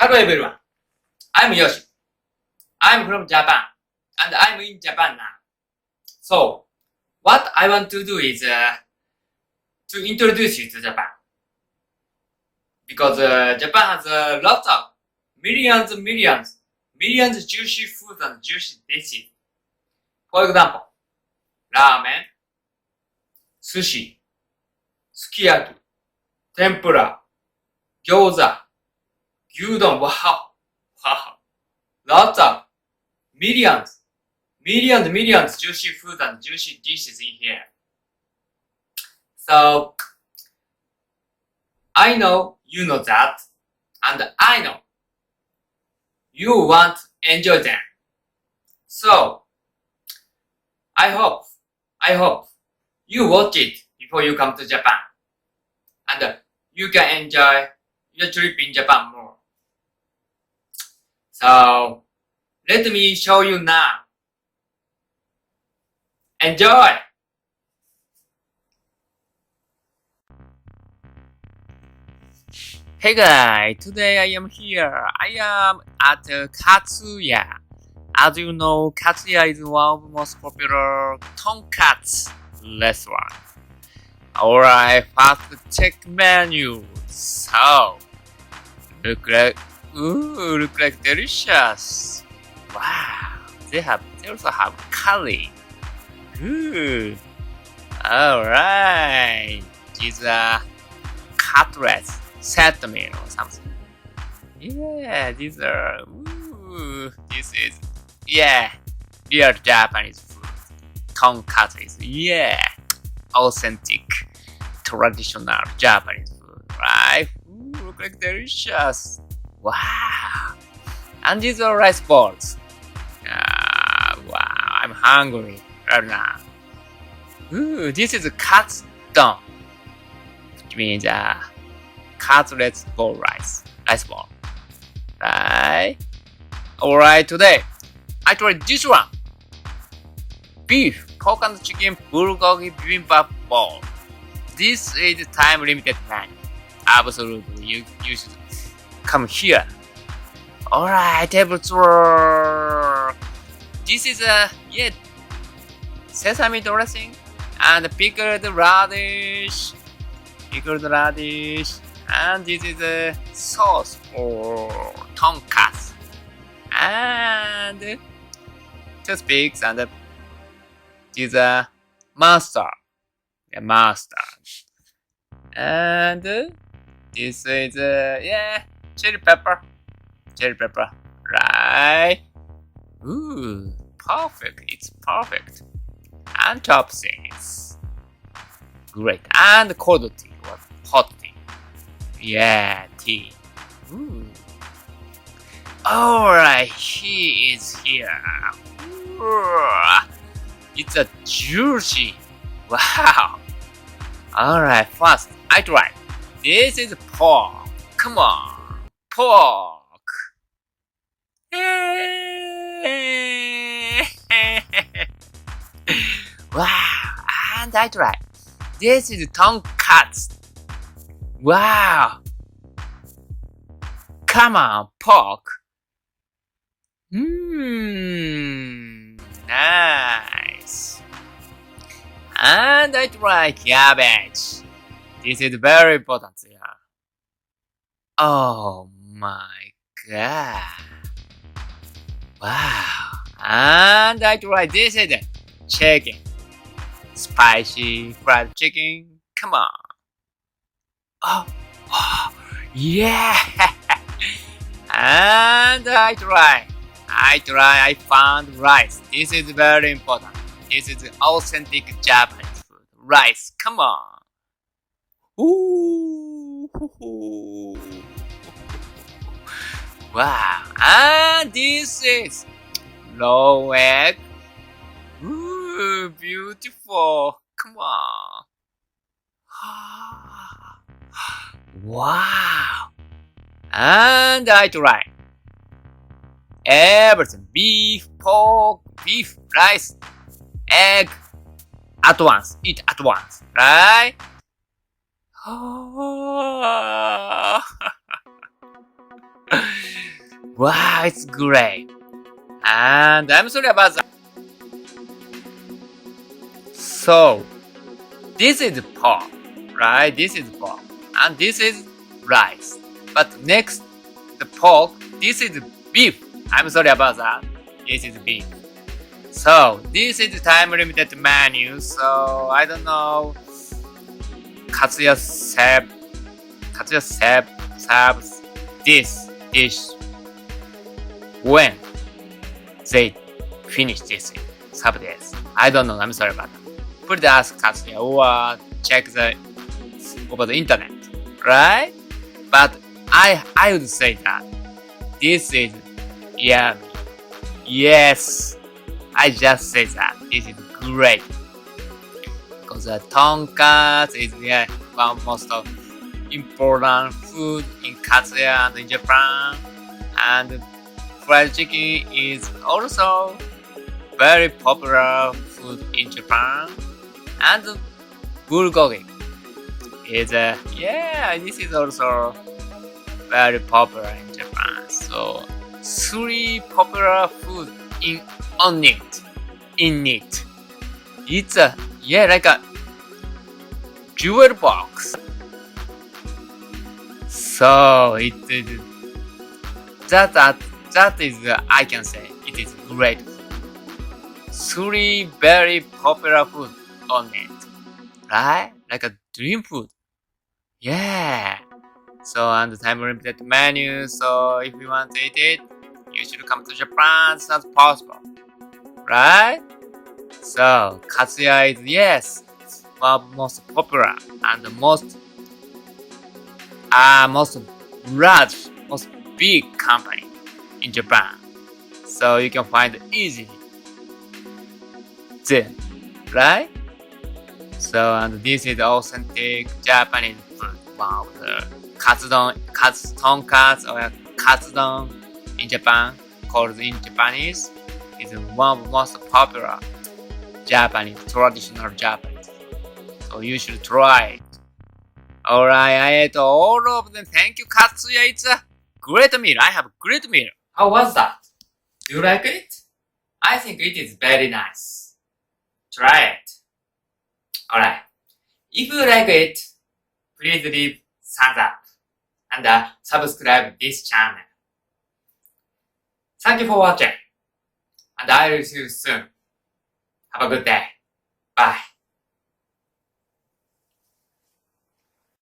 Hello everyone, I'm Yoshi. I'm from Japan and I'm in Japan now. So, what I want to do is to introduce you to Japan. Because Japan has lots of millions juicy food and juicy dishes. For example, ramen, sushi, sukiyaki, tempura, gyoza, gyudon, wow. Lots of millions juicy food and juicy dishes in here. So, I know you know that, and I know you want to enjoy them. So, I hope you watch it before you come to Japan, and you can enjoy your trip in Japan more. So, let me show you now. Enjoy! Hey guys, today I am here. I am at Katsuya. As you know, Katsuya is one of the most popular tonkatsu restaurants. Alright, first check menu. So, look like delicious. Wow, they also have curry. Good. Alright, these are cutlets, set meal or something. Yeah, this is, real Japanese food. Tonkatsu is, authentic, traditional Japanese food, right? Look like delicious. Wow. And these are rice balls. Wow, I'm hungry right now. This is a katsudan, which means cutlet bowl rice ball. Right? Alright, today I tried this one. Beef, pork and chicken bulgogi bibimbap bowl. This is time limited menu. Absolutely, you should come here. Alright, table tour. This is sesame dressing and pickled radish, and this is a sauce for tonkatsu, and toothpicks, and this is mustard, and this is chili pepper, right? Perfect, it's perfect. And chopsticks. Great. And cold tea or hot tea. Yeah, tea. Alright, he is here. It's a juicy. Wow. Alright, first I try. This is pork. Come on. Pork. Wow, and I try. This is tonkatsu. Wow. Come on, pork. Nice. And I try cabbage. This is very important here. Oh my god. Wow. And I try this is chicken. Spicy fried chicken. Come on. Oh, yeah. And I try. I found rice. This is very important. This is authentic Japanese food. Rice. Come on. Ooh. Wow. And this is raw egg. Ooh, beautiful. Come on. Wow. And I try. Everything. Beef, pork, beef, rice, egg. At once. Eat at once. Right? Wow, it's great. And I'm sorry about that. So, this is pork, right? This is pork. And this is rice. But next, the pork, this is beef. I'm sorry about that. This is beef. So, this is time limited menu. So, I don't know. Katsuya serves this dish when they finish this serve this. I don't know. I'm sorry about that. Please ask Katsuya or check over the internet, right? But I would say that this is yummy. Yes, I just said that. This is great. Because the tonkatsu is one most of important food in Katsuya and in Japan. And fried chicken is also very popular food in Japan. And bulgogi is this is also very popular in Japan. So 3 popular food in it. It's like a jewel box. So it is that is I can say it is great. 3 very popular food on it, right? Like a dream food. Yeah. So and the time limited menu. So if you want to eat it, you should come to Japan as soon as possible, right? So Katsuya is one of the most popular and the most large, most big company in Japan. So you can find it easily there, right? So and this is authentic Japanese food. One of the tonkatsu or katsudon in Japan, called in Japanese, is one of the most popular traditional Japanese. So you should try it. Alright, I ate all of them. Thank you, Katsuya. It's a great meal. I have a great meal. How was that? Do you like it? I think it is very nice. Try it. Alright. If you like it, please leave thumbs up and subscribe this channel. Thank you for watching. And I will see you soon. Have a good day. Bye.